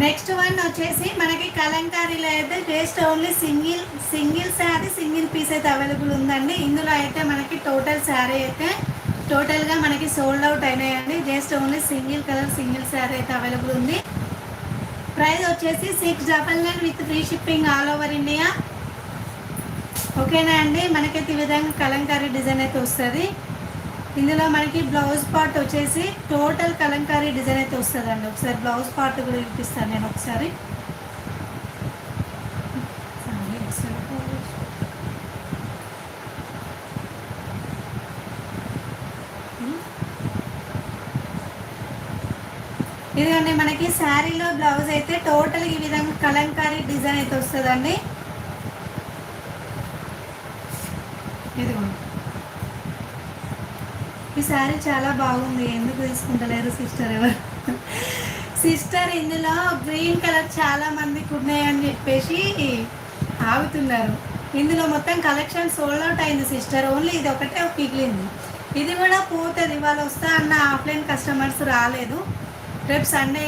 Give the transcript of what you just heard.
Next one వచ్చేసి మనకి కలంకారీలో అయితే just only single sari single piece అయితే అవైలబుల్ ఉందండి. ఇందులో అయితే మనకి టోటల్ శారీ అయితే టోటల్గా మనకి సోల్డ్ అవుట్ అయినాయండి. Just only single colour single sari అయితే అవైలబుల్ ఉంది. ప్రైస్ వచ్చేసి 699 with free shipping all over India. ఓకేనా అండి. మనకైతే ఈ విధంగా కలంకారీ డిజైన్ అయితే వస్తుంది. ఇందులో మనకి బ్లౌజ్ పార్ట్ వచ్చేసి టోటల్ కలంకారీ డిజైన్ అయితే వస్తుందండి. ఒకసారి బ్లౌజ్ పార్ట్ కూడా చూపిస్తాను నేను ఒకసారి. ఇదిగోండి మనకి శారీలో బ్లౌజ్ అయితే టోటల్ ఈ విధంగా కలంకారీ డిజైన్ అయితే వస్తుందండి. ఇదిగోండి ఈ శారీ చాలా బాగుంది. ఎందుకు తీసుకుంటలేరు సిస్టర్ ఎవరు? సిస్టర్ ఇందులో గ్రీన్ కలర్ చాలా మందికి ఉన్నాయని చెప్పేసి ఆగుతున్నారు. ఇందులో మొత్తం కలెక్షన్ సోల్డ్ అవుట్ అయింది సిస్టర్. ఓన్లీ ఇది ఒకటే మిగిలింది. ఇది కూడా పోతుంది. వాళ్ళు వస్తా అన్న ఆఫ్లైన్ కస్టమర్స్ రాలేదు. రేపు సండే